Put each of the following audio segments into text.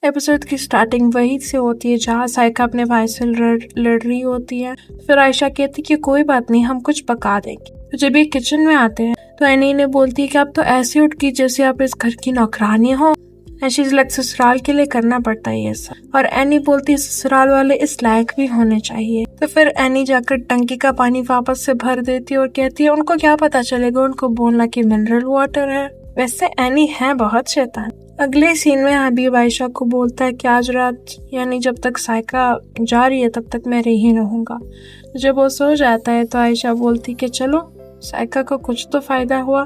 Episode की starting वही से होती है जहाँ साइका अपने भाई से लड़ रही होती है। फिर आयशा कहती कि कोई बात नहीं, हम कुछ पका देंगे। तो जब ये किचन में आते हैं तो एनी ने बोलती है कि आप तो ऐसे उठ की जैसे आप इस घर की नौकरानी हो। शीज़ लाइक ससुराल के लिए करना पड़ता है ये सब। और एनी बोलती है ससुराल वाले इस लायक भी होने चाहिए। तो फिर एनी जाकर टंकी का पानी वापस से भर देती है और कहती है उनको क्या पता चलेगा, उनको बोलना कि मिनरल वाटर है। वैसे एनी है बहुत शैतान। अगले सीन में हबीब आयशा को बोलता है कि आज रात यानी जब तक साइका जा रही है तब तक मैं रही रहूंगा। जब वो सो जाता है तो आयशा बोलती कि चलो साइका को कुछ तो फायदा हुआ।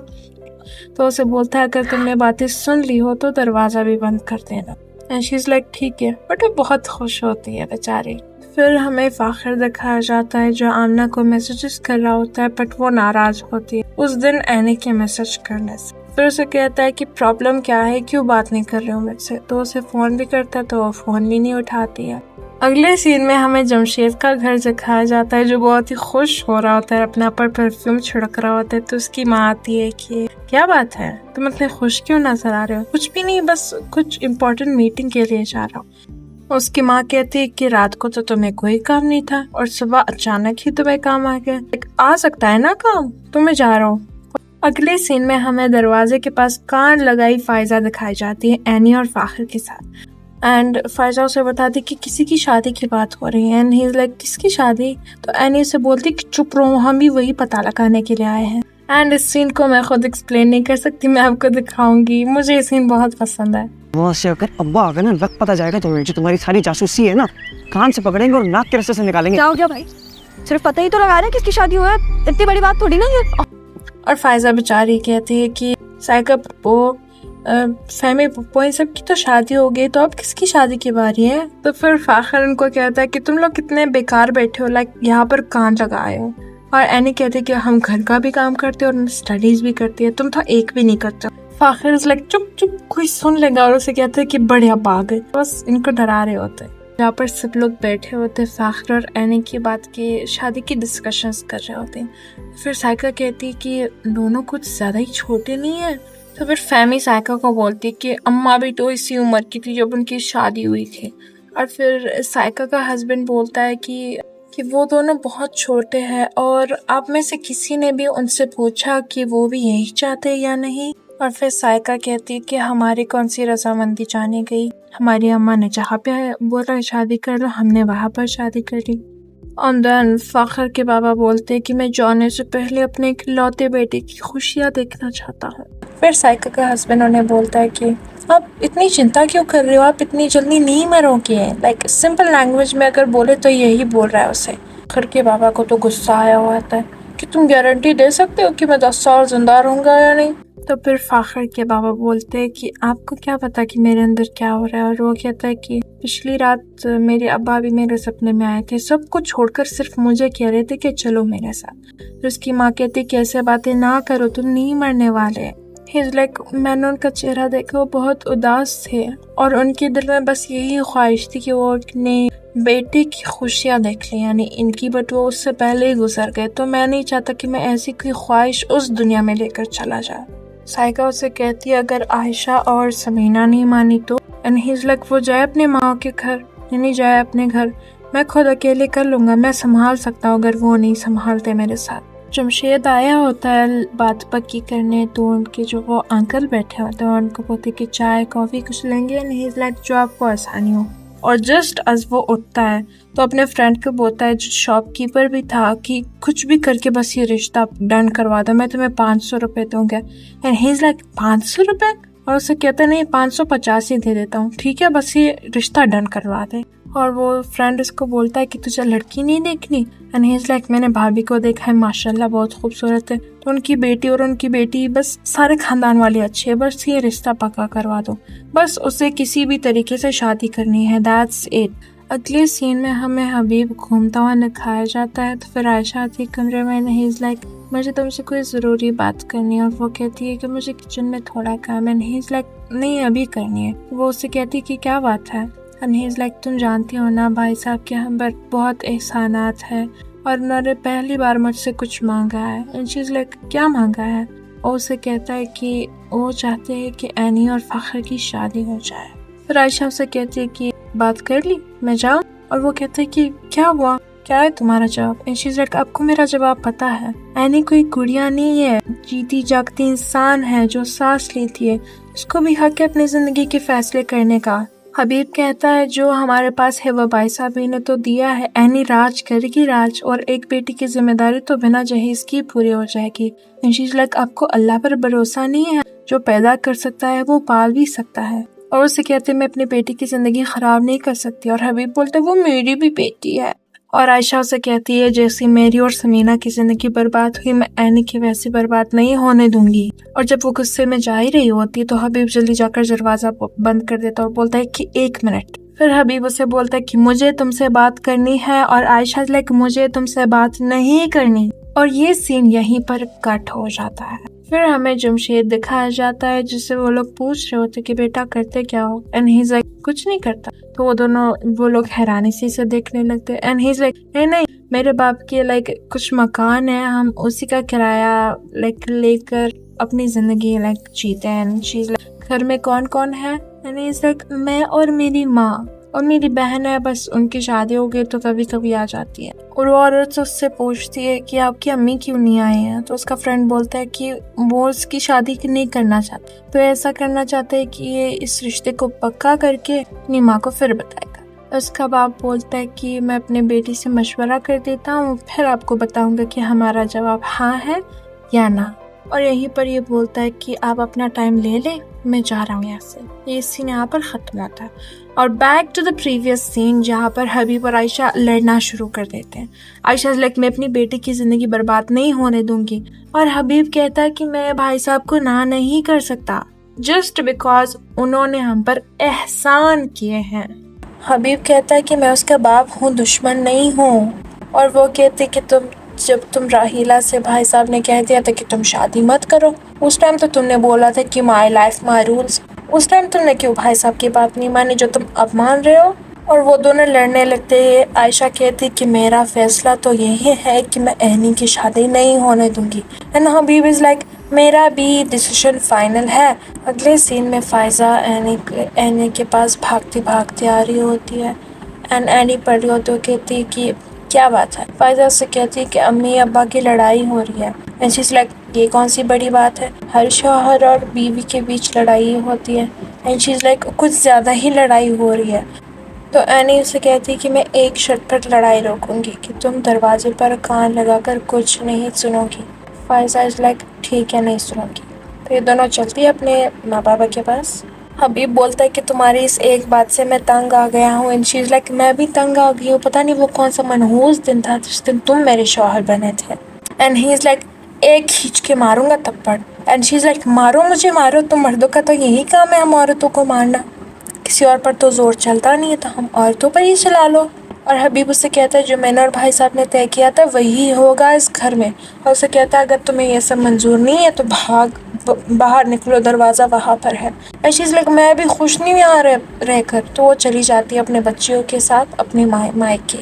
तो उसे बोलता है अगर तुमने बातें सुन ली हो तो दरवाजा भी बंद कर देना। एंड शी इज लाइक ठीक है, बट वो बहुत खुश होती है बेचारी। फिर हमें फाखिर दिखाया जाता है जो आमना को मैसेजेस कर रहा होता है, बट वो नाराज होती है उस दिन एनी के मैसेज करने से। फिर उसे कहता है कि प्रॉब्लम क्या है, क्यों बात नहीं कर रहे हो मुझसे। तो उसे फोन भी करता है तो वो फोन भी नहीं उठाती है। अगले सीन में हमें जमशेद का घर दिखाया जाता है जो बहुत ही खुश हो रहा होता है, अपने ऊपर परफ्यूम छिड़क रहा होता है। तो उसकी माँ आती है कि क्या बात है, तुम इतने खुश क्यों नजर आ रहे हो। कुछ भी नहीं, बस कुछ इम्पोर्टेंट मीटिंग के लिए जा रहा हूँ। उसकी माँ कहती है कि रात को तो तुम्हें कोई काम नहीं था और सुबह अचानक ही तुम्हें काम आ गया, आ सकता है ना काम, तो मैं जा रहा हूँ। अगले सीन में हमें दरवाजे के पास कान लगाई फायजा दिखाई जाती है एनी और फाखिर के साथ। एंड फायजा उसे बताती कि किसी की शादी की बात हो रही है। एंड ही इज लाइक किसकी शादी। तो एनी उसे बोलती कि चुप रहो, हम भी वही पता लगाने के लिए आए हैं। एंड इस सीन को मैं खुद एक्सप्लेन नहीं कर सकती, मैं आपको दिखाऊंगी। मुझे ये सीन बहुत पसंद है। वहाँ से अगर अब्बा आ गए ना, वक्त पता जाएगा तुम्हें, जो तुम्हारी सारी जासूसी है ना, कान से पकड़ेंगे और नाक के रास्ते से निकालेंगे। क्या हो गया भाई, सिर्फ पता ही तो लगा रहे हैं किसकी शादी हुआ है, इतनी बड़ी बात थोड़ी ना है। और फायजा बेचारी कहती है कि साइका पप्पो फैमी पप्पो इन सब की तो शादी हो गई, तो अब किसकी शादी की बारी है। तो फिर फाखिर उनको कहता है कि तुम लोग कितने बेकार बैठे हो, लाइक यहाँ पर कान लगाए हो। और एनी कहते हैं कि हम घर का भी काम करते हैं और स्टडीज भी करती है, तुम तो एक भी नहीं करते। फाखिर इज लाइक चुप चुप, कोई सुन लेगा। और उसे कहते हैं कि बढ़िया बाग है, बस इनको डरा रहे होते हैं। यहाँ पर सब लोग बैठे होते, फाखिर और एनी की बात की शादी की डिस्कशंस कर रहे होते हैं। फिर साइका कहती है कि दोनों कुछ ज्यादा ही छोटे नहीं है। तो फिर फैमी साइका को बोलती है कि अम्मा भी तो इसी उम्र की थी जब उनकी शादी हुई थी। और फिर साइका का हस्बैंड बोलता है कि वो दोनों बहुत छोटे हैं और आप में से किसी ने भी उनसे पूछा कि वो भी यही चाहते हैं या नहीं। और फिर साइका कहती है कि हमारी कौन सी रजामंदी जानी गई, हमारी अम्मा ने जहाँ पे बोला शादी कर लो, हमने वहाँ पर शादी कर ली। और देन फाखिर के बाबा बोलते हैं कि मैं जाने से पहले अपने इकलौते बेटे की खुशियाँ देखना चाहता हूँ। फिर साइका का हस्बैंड उन्हें बोलता है कि आप इतनी चिंता क्यों कर रहे हो, आप इतनी जल्दी नहीं मरोगे। लाइक सिंपल लैंग्वेज में अगर बोले तो यही बोल रहा है उसे। फाखिर के बाबा को तो गुस्सा आया हुआ होता है कि तुम गारंटी दे सकते हो कि मैं 10 साल जिंदा रहूंगा या नहीं। तो फिर फाखिर के बाबा बोलते हैं कि आपको क्या पता कि मेरे अंदर क्या हो रहा है। और वो कहता है कि पिछली रात मेरे अब्बा भी मेरे सपने में आए थे, सब कुछ छोड़कर सिर्फ मुझे कह रहे थे कि चलो मेरे साथ। तो उसकी माँ कहती कि ऐसे बातें ना करो, तुम नहीं मरने वाले। ही इज लाइक मैंने उनका चेहरा देखा, वो बहुत उदास थे और उनके दिल में बस यही ख्वाहिश थी कि वो अपने बेटे की खुशियाँ देख लें, यानी इनकी, बट वो उससे पहले ही गुजर गए। तो मैं नहीं चाहता कि मैं ऐसी कोई ख्वाहिश उस दुनिया में लेकर चला जाए। साइका उसे कहती है अगर आयशा और समीना नहीं मानी तो। एंड ही इज लाइक वो जाए अपने माँ के घर, यानी जाए अपने घर, मैं खुद अकेले कर लूंगा, मैं संभाल सकता हूँ अगर वो नहीं संभालते मेरे साथ। जमशेद आया होता है बात पक्की करने, तो उनके जो वो अंकल बैठे होते हैं उनको बोलते कि चाय कॉफी कुछ लेंगे। एंड ही इज लाइक जो आपको आसानी हो। और जस्ट आज वो उठता है तो अपने फ्रेंड को बोलता है जो शॉपकीपर भी था कि कुछ भी करके बस ये रिश्ता डन करवा दो, मैं तुम्हें 500 रुपये दूंगा। एंड ही इज लाइक 500 रुपये। और उसे कहता नहीं 550 ही दे देता हूँ, ठीक है बस ये रिश्ता डन करवा दे। और वो फ्रेंड इसको बोलता है कि तुझे लड़की नहीं देखनी। एंड ही इज लाइक मैंने भाभी को देखा है, माशाल्लाह बहुत खूबसूरत है, तो उनकी बेटी और उनकी बेटी बस सारे खानदान वाले अच्छे है, बस ये रिश्ता पक्का करवा दो, बस उसे किसी भी तरीके से शादी करनी है, दैट्स इट। अगले सीन में हमें हबीब घूमता हुआ दिखाया जाता है। तो फिर आयशा आती कमरे में। ही इज लाइक मुझे तुमसे कोई ज़रूरी बात करनी है। और वो कहती है कि मुझे किचन में थोड़ा काम है। ही इज लाइक नहीं अभी करनी है। वो उससे कहती है कि क्या बात है। एंड ही इज लाइक तुम जानती हो ना भाई साहब के हम पर बहुत एहसानात है और उन्होंने पहली बार मुझसे कुछ मांगा है। एंड शी इज लाइक क्या मांगा है। और उसे कहता है कि वो चाहते हैं कि एनी और फाखिर की शादी हो जाए। फिर आयशा उसे कहती है कि बात कर ली, मैं जाऊँ? और वो कहते हैं कि क्या हुआ, क्या है तुम्हारा जवाब? एंड शी इज लाइक आपको मेरा जवाब पता है, एनी कोई गुड़िया नहीं है, जीती जागती इंसान है जो सांस लेती है, उसको भी हक है अपनी जिंदगी के फैसले करने का। हबीब कहता है जो हमारे पास है वो भाई साहब ने तो दिया है, एनी राज करेगी राज, और एक बेटी की जिम्मेदारी तो बिना जहेज की पूरी हो जाएगी। एंड शी इज लाइक आपको अल्लाह पर भरोसा नहीं है, जो पैदा कर सकता है वो पाल भी सकता है। और उसे कहते मैं अपनी बेटी की जिंदगी खराब नहीं कर सकती, और हबीब बोलते वो मेरी भी बेटी है। और आयशा उसे कहती है जैसी मेरी और समीना की जिंदगी बर्बाद हुई, मैं एनी की वैसी बर्बाद नहीं होने दूंगी। और जब वो गुस्से में जा ही रही होती तो हबीब जल्दी जाकर दरवाजा बंद कर देता और बोलता है कि 1 मिनट। फिर हबीब उसे बोलता है कि मुझे तुमसे बात करनी है, और आयशा लाइक मुझे तुमसे बात नहीं करनी। और ये सीन यहीं पर कट हो जाता है। फिर हमें जमशेद दिखाया जाता है जिससे वो लोग पूछ रहे होते कि बेटा करते क्या हो, एंड ही इज लाइक कुछ नहीं करता। तो वो लोग हैरानी से इसे देखने लगते हैं, एंड ही इज लाइक नहीं मेरे बाप के लाइक कुछ मकान है, हम उसी का किराया लाइक लेकर अपनी जिंदगी लाइक जीते हैं। एंड शी इज लाइक घर में कौन कौन है? एंड ही इज लाइक मैं और मेरी माँ और मेरी बहन है, बस उनकी शादी हो गई तो कभी कभी आ जाती है। और वो औरत उससे पूछती है कि आपकी अम्मी क्यों नहीं आई हैं? तो उसका फ्रेंड बोलता है कि वो उसकी शादी नहीं करना चाहते, तो ऐसा करना चाहते हैं कि ये इस रिश्ते को पक्का करके अपनी माँ को फिर बताएगा। उसका बाप बोलता है कि मैं अपने बेटी से मशवरा कर देता हूँ, फिर आपको बताऊंगा कि हमारा जवाब हाँ है या ना। और यहीं पर ये बोलता है कि आप अपना टाइम ले लें, मैं जा रहा हूँ यहाँ से। ये सीन यहाँ पर ख़त्म होता है और back to the previous scene जहाँ पर हबीब और आयशा लड़ना शुरू कर देते हैं। आयशा लाइक मैं अपनी बेटी की ज़िंदगी बर्बाद नहीं होने दूंगी, और हबीब कहता है कि मैं भाई साहब को ना नहीं कर सकता जस्ट बिकॉज उन्होंने हम पर एहसान किए हैं। हबीब कहता है कि मैं उसका बाप हूँ, दुश्मन नहीं हूँ। और वो कहते कि जब तुम राहीला से भाई साहब ने कह दिया था कि तुम शादी मत करो, उस टाइम तो तुमने बोला था कि माई लाइफ माई रूल्स, उस टाइम तुमने क्यों भाई साहब की बात नहीं मानी जो तुम अब मान रहे हो? और वो दोनों लड़ने लगते हैं। आयशा कहती कि मेरा फैसला तो यही है कि मैं एनी की शादी नहीं होने दूंगी, एंड हबीब इज लाइक मेरा भी डिसीजन फाइनल है। अगले सीन में फायजा एनी के पास भागती भागती आ रही होती है, एंड एनी पढ़ रही होती है, कहती है कि क्या बात है? फायजा से कहती है कि अम्मी अब्बा की लड़ाई हो रही है, एंड शी इज लाइक ये कौन सी बड़ी बात है, हर शौहर और बीवी के बीच लड़ाई होती है, एंड शी इज लाइक कुछ ज़्यादा ही लड़ाई हो रही है। तो एनी उसे कहती है कि मैं एक शर्त पर लड़ाई रोकूंगी कि तुम दरवाजे पर कान लगाकर कुछ नहीं सुनोगी। फायजा इज लाइक ठीक है नहीं सुनूंगी। तो ये दोनों चलती है अपने माँ बाबा के पास। हबीब बोलता है कि तुम्हारी इस एक बात से मैं तंग आ गया हूँ, एंड शी इज लाइक मैं भी तंग आ गई हूँ, पता नहीं वो कौन सा मनहूस दिन था जिस दिन तुम मेरे शौहर बने थे। एंड ही इज लाइक एक खींच के मारूंगा थप्पड़, एंड शी इज लाइक मारो मुझे मारो, तुम मर्दों का तो यही काम है हम औरतों को मारना, किसी और पर तो जोर चलता नहीं है तो हम औरतों पर ही चला लो। और हबीब उससे कहता है जो मैंने और भाई साहब ने तय किया था वही होगा इस घर में, और उसे कहता है अगर तुम्हें ये सब मंजूर नहीं है तो बाहर निकलो, दरवाज़ा वहाँ पर है। ऐसी लाइक मैं भी खुश नहीं यहाँ रहकर। तो वो चली जाती है अपने बच्चियों के साथ अपने मायके,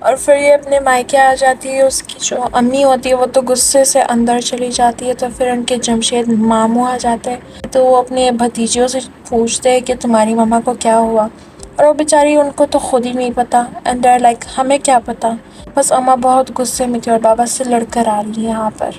और फिर ये अपने मायके आ जाती है। उसकी जो अम्मी होती है वो तो गुस्से से अंदर चली जाती है। तो फिर उनके जमशेद मामू आ जाते हैं, तो वो अपने भतीजियों से पूछते हैं कि तुम्हारी मम्मा को क्या हुआ, और वो बेचारी उनको तो खुद ही नहीं पता, एंड देयर लाइक हमें क्या पता, बस अम्मा बहुत गुस्से में थी और बाबा से लड़कर आ रही है यहाँ पर।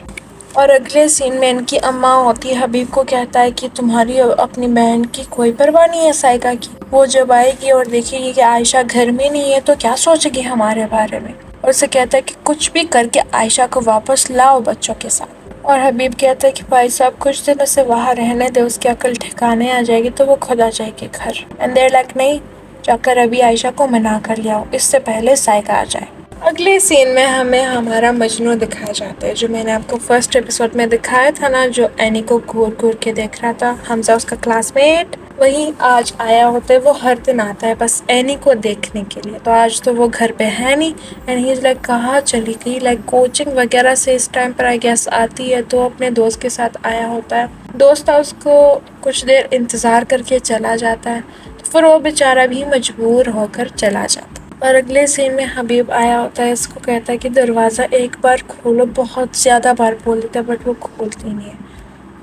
और अगले सीन में इनकी अम्मा होती है हबीब को कहता है कि तुम्हारी अपनी बहन की कोई परवाह नहीं है साइका की, वो जब आएगी और देखेगी कि आयशा घर में नहीं है तो क्या सोचेगी हमारे बारे में। और उसे कहता है कि कुछ भी करके आयशा को वापस लाओ बच्चों के साथ। और हबीब कहता है कि भाई साहब कुछ दिन उसे वहाँ रहने दे, उसकी अकल ठिकाने आ जाएगी तो वो खुद आ जाएगी घर। एंड देयर लाइक नहीं, जाकर अभी आयशा को मना कर ले आओ, इससे पहले साइका आ जाए। अगले सीन में हमें हमारा मजनू दिखाया जाता है, जो मैंने आपको फर्स्ट एपिसोड में दिखाया था ना, जो एनी को घूर घूर के देख रहा था, हमजा उसका क्लासमेट, वही आज आया होता है। वो हर दिन आता है बस एनी को देखने के लिए, तो आज तो वो घर पे है नहीं। एंड ही इज लाइक कहाँ चली गई, लाइक कोचिंग वगैरह से इस टाइम पर आई गेस आती है, तो अपने दोस्त के साथ आया होता है। दोस्त उसको कुछ देर इंतज़ार करके चला जाता है, तो फिर वो बेचारा भी मजबूर होकर चला जाता है। और अगले सीन में हबीब आया होता है, इसको कहता है कि दरवाज़ा एक बार खोलो, बहुत ज़्यादा बार बोल देता है बट वो खोलती नहीं है।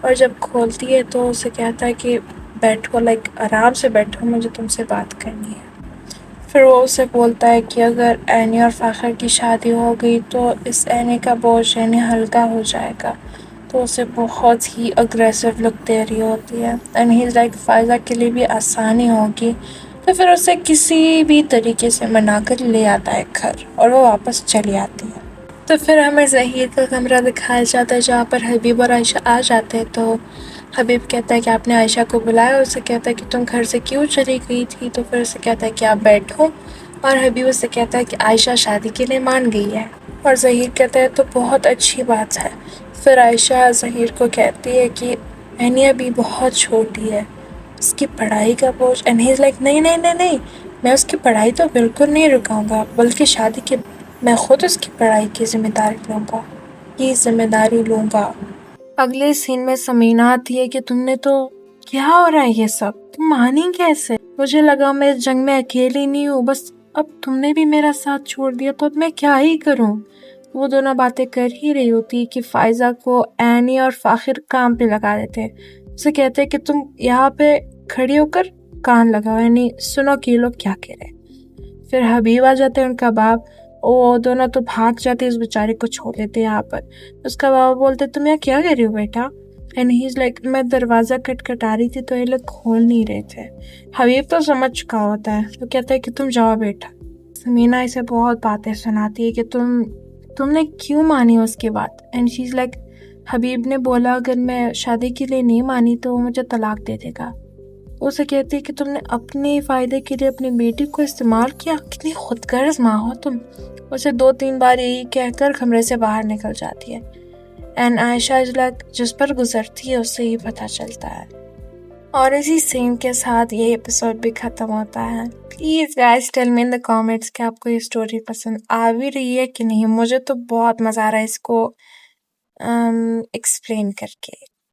और जब खोलती है तो उसे कहता है कि बैठो, लाइक आराम से बैठो, मुझे तुमसे बात करनी है। फिर वो उसे बोलता है कि अगर एनी और फ़ाखर की शादी हो गई तो इस एनी का बोझ यानी हल्का हो जाएगा। तो उसे बहुत ही अग्रेसिव लुक दे रही होती है and he is like Faiza के लिए भी आसानी होगी। तो फिर उसे किसी भी तरीके से मनाकर ले आता है घर और वो वापस चली आती है। तो फिर हमें ज़हीर का कमरा दिखाया जाता है जहाँ पर हबीब और आयशा आ जाते हैं। तो हबीब कहता है कि आपने आयशा को बुलाया, उसे कहता है कि तुम घर से क्यों चली गई थी। तो फिर उसे कहता है कि आप बैठो और हबीब उसे कहता है कि आयशा शादी के लिए मान गई है और ज़हीर कहता है तो बहुत अच्छी बात है। फिर आयशा ज़हीर को कहती है कि एनी अभी बहुत छोटी है, उसकी पढ़ाई का बोझ। एंड ही इज़ लाइक नहीं नहीं नहीं नहीं, मैं उसकी पढ़ाई तो बिल्कुल नहीं रुकाऊंगा, बल्कि शादी के मैं खुद उसकी पढ़ाई की जिम्मेदारी लूँगा। अगले सीन में समीना आती है कि तुमने तो क्या हो रहा है ये सब, तुम मानी कैसे? मुझे लगा मैं इस जंग में अकेली नहीं हूँ, बस अब तुमने भी मेरा साथ छोड़ दिया तो अब मैं क्या ही करूँ। वो दोनों बातें कर ही रही होती कि फ़ायज़ा को एनी और फ़ाखिर काम पे लगा देते। उसे कहते कि तुम यहाँ पे खड़ी होकर कान लगाओ, यानी सुनो कि ये लोग क्या कह रहे हैं। फिर हबीब आ जाते हैं, उनका बाप। वो दोनों तो भाग जाते, इस बेचारे को छोड़ देते यहाँ पर। उसका बाबा बोलते तुम यहाँ क्या कर रही हो बेटा? एंड ही इज़ लाइक मैं दरवाज़ा खटखटा रही थी तो ये लोग खोल नहीं रहे थे। हबीब तो समझ चुका होता है, तो कहता है कि तुम जाओ बेटा। समीना इसे बहुत बातें सुनाती है कि तुमने क्यों मानी उसकी बात। एंड शी इज़ लाइक हबीब ने बोला अगर मैं शादी के लिए नहीं मानी तो वो मुझे तलाक दे देगा। उसे कहती है कि तुमने अपने फ़ायदे के लिए अपनी बेटी को इस्तेमाल किया, कितनी खुदगर्ज माँ हो तुम। उसे 2-3 बार यही कहकर कमरे से बाहर निकल जाती है। एंड आयशा इज़ लाइक जिस पर गुजरती है उससे ही पता चलता है। और इसी सीन के साथ ये एपिसोड भी ख़त्म होता है। Please guys tell me in the comments कि आपको ये स्टोरी पसंद आ भी रही है कि नहीं। मुझे तो बहुत मज़ा आ रहा है इसको एक्सप्लेन करके।